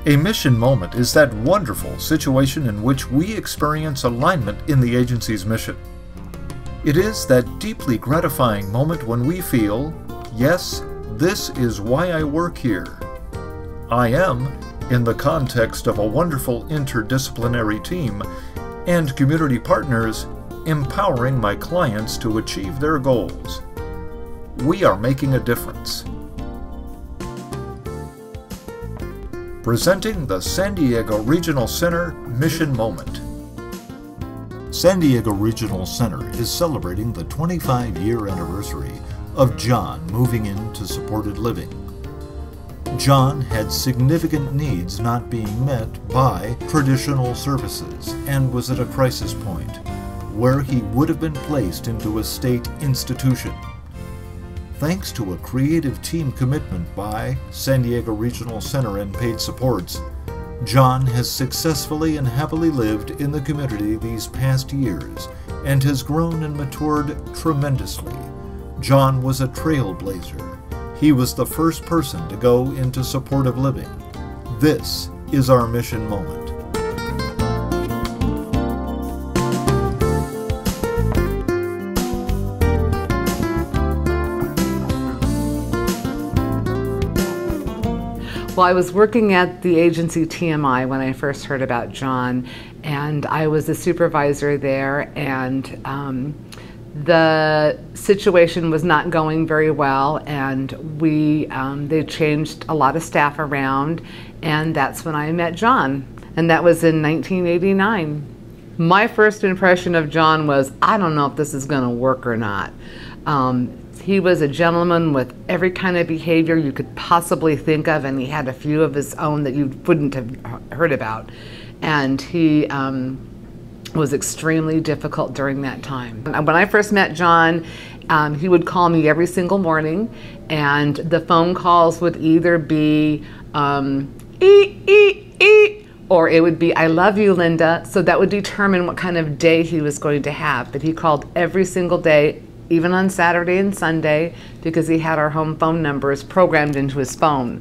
A mission moment is that wonderful situation in which we experience alignment in the agency's mission. It is that deeply gratifying moment when we feel, yes, this is why I work here. I am, in the context of a wonderful interdisciplinary team and community partners, empowering my clients to achieve their goals. We are making a difference. Presenting the San Diego Regional Center Mission Moment. San Diego Regional Center is celebrating the 25-year anniversary of John moving into supported living. John had significant needs not being met by traditional services and was at a crisis point where he would have been placed into a state institution. Thanks to a creative team commitment by San Diego Regional Center and paid supports, John has successfully and happily lived in the community these past years and has grown and matured tremendously. John was a trailblazer. He was the first person to go into supportive living. This is our mission moment. Well, I was working at the agency TMI when I first heard about John, and I was a supervisor there, and the situation was not going very well, and they changed a lot of staff around, and that's when I met John, and that was in 1989. My first impression of John was, I don't know if this is going to work or not. He was a gentleman with every kind of behavior you could possibly think of, and he had a few of his own that you wouldn't have heard about. And he was extremely difficult during that time. When I first met John, he would call me every single morning, and the phone calls would either be eat, eat, eat, or it would be, I love you, Linda. So that would determine what kind of day he was going to have. But he called every single day, even on Saturday and Sunday, because he had our home phone numbers programmed into his phone.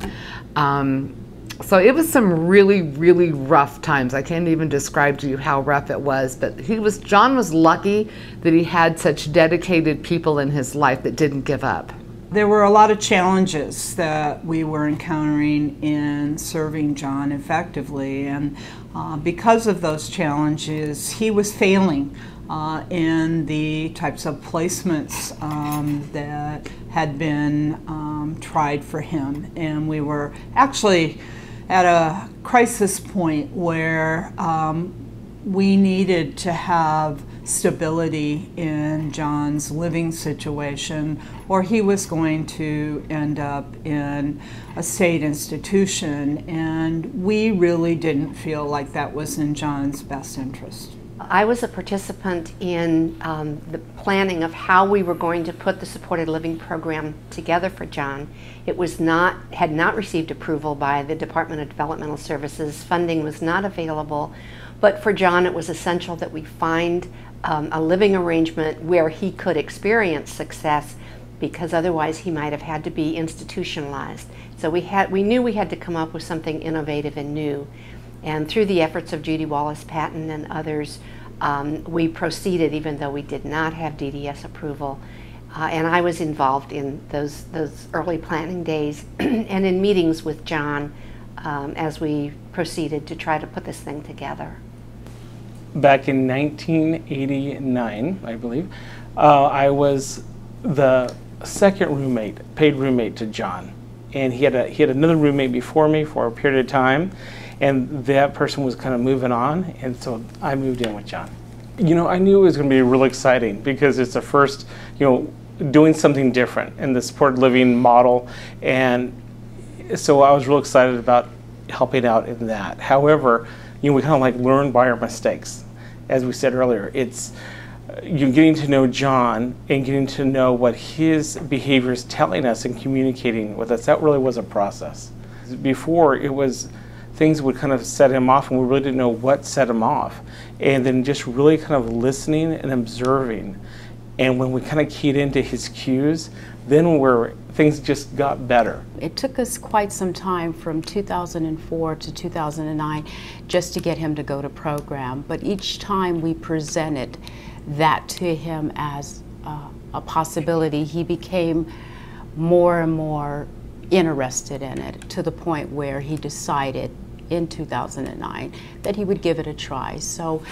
So it was some really, really rough times. I can't even describe to you how rough it was, but John was lucky that he had such dedicated people in his life that didn't give up. There were a lot of challenges that we were encountering in serving John effectively, and because of those challenges, he was failing in the types of placements that had been tried for him. And we were actually at a crisis point where we needed to have stability in John's living situation, or he was going to end up in a state institution, and we really didn't feel like that was in John's best interest. I was a participant in the planning of how we were going to put the supported living program together for John. It had not received approval by the Department of Developmental Services. Funding was not available, but for John it was essential that we find a living arrangement where he could experience success, because otherwise he might have had to be institutionalized. So we knew we had to come up with something innovative and new. And through the efforts of Judy Wallace Patton and others, we proceeded even though we did not have DDS approval. And I was involved in those early planning days and in meetings with John as we proceeded to try to put this thing together. Back in 1989, I believe, I was the second paid roommate to John. And he had another roommate before me for a period of time. And that person was kind of moving on, and so I moved in with John. You know, I knew it was going to be really exciting because it's the first, doing something different in the supported living model, and so I was real excited about helping out in that. However, we kind of like learn by our mistakes. As we said earlier, it's you getting to know John and getting to know what his behavior is telling us and communicating with us. That really was a process. Before, it was things would kind of set him off, and we really didn't know what set him off. And then just really kind of listening and observing. And when we kind of keyed into his cues, then things just got better. It took us quite some time from 2004 to 2009 just to get him to go to program, but each time we presented that to him as a possibility, he became more and more interested in it, to the point where he decided in 2009 that he would give it a try. So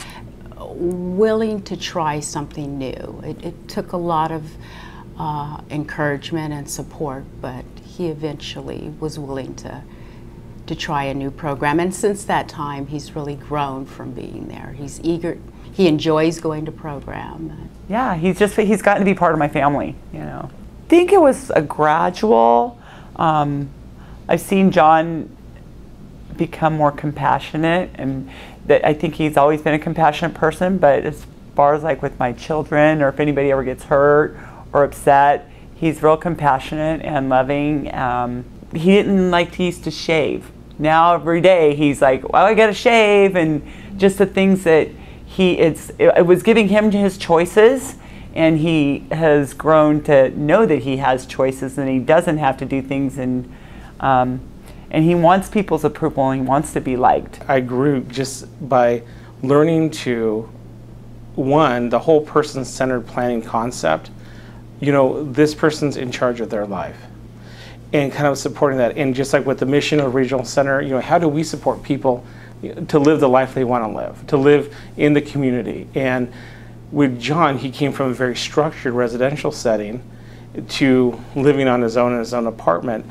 willing to try something new. It took a lot of encouragement and support, but he eventually was willing to try a new program. And since that time, he's really grown from being there. He's eager, he enjoys going to program. Yeah, he's gotten to be part of my family, you know. I think it was a gradual, I've seen John become more compassionate, and that I think he's always been a compassionate person, but as far as like with my children, or if anybody ever gets hurt or upset, he's real compassionate and loving. He didn't like to used to shave. Now every day he's like, well, I gotta shave, and just the things that it was giving him his choices, and he has grown to know that he has choices and he doesn't have to do things, and he wants people's approval and he wants to be liked. I grew just by learning to, one, the whole person-centered planning concept. You know, this person's in charge of their life, and kind of supporting that. And just like with the mission of Regional Center, you know, how do we support people to live the life they want to live in the community? And with John, he came from a very structured residential setting to living on his own in his own apartment.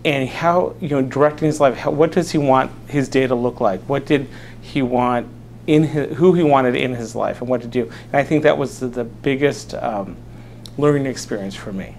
And how, you know, directing his life, what does he want his day to look like? What did he want in who he wanted in his life, and what to do? And I think that was the biggest learning experience for me.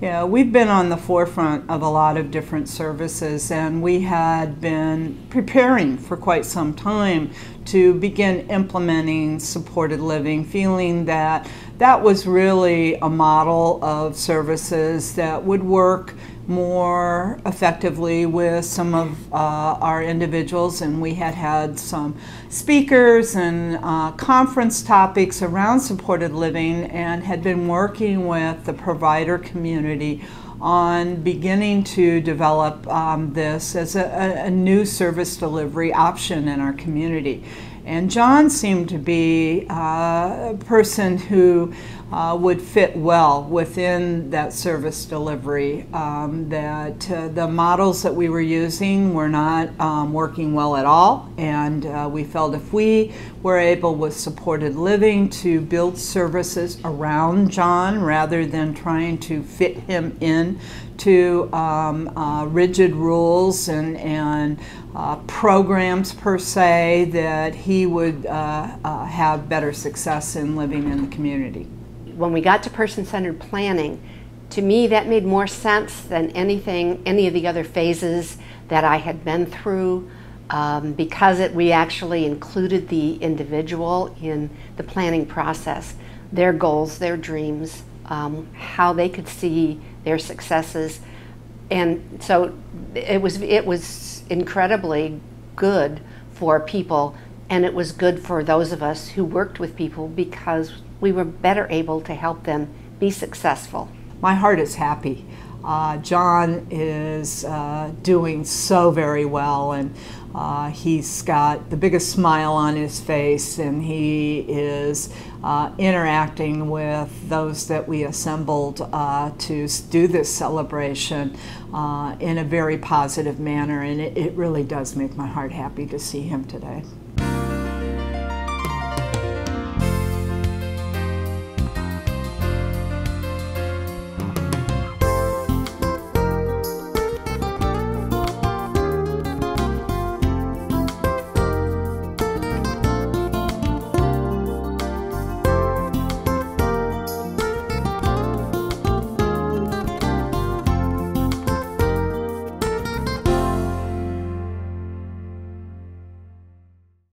Yeah, we've been on the forefront of a lot of different services, and we had been preparing for quite some time to begin implementing supported living, feeling that that was really a model of services that would work more effectively with some of our individuals. And we had some speakers and conference topics around supported living, and had been working with the provider community on beginning to develop this as a new service delivery option in our community. And John seemed to be a person who would fit well within that service delivery, that the models that we were using were not working well at all, and we felt if we were able with supported living to build services around John rather than trying to fit him in to rigid rules and programs per se, that he would have better success in living in the community. When we got to person-centered planning, to me that made more sense than any of the other phases that I had been through, because we actually included the individual in the planning process, their goals, their dreams, how they could see their successes. And so it was incredibly good for people, and it was good for those of us who worked with people, because we were better able to help them be successful. My heart is happy. John is doing so very well, and he's got the biggest smile on his face, and he is interacting with those that we assembled to do this celebration in a very positive manner, and it really does make my heart happy to see him today.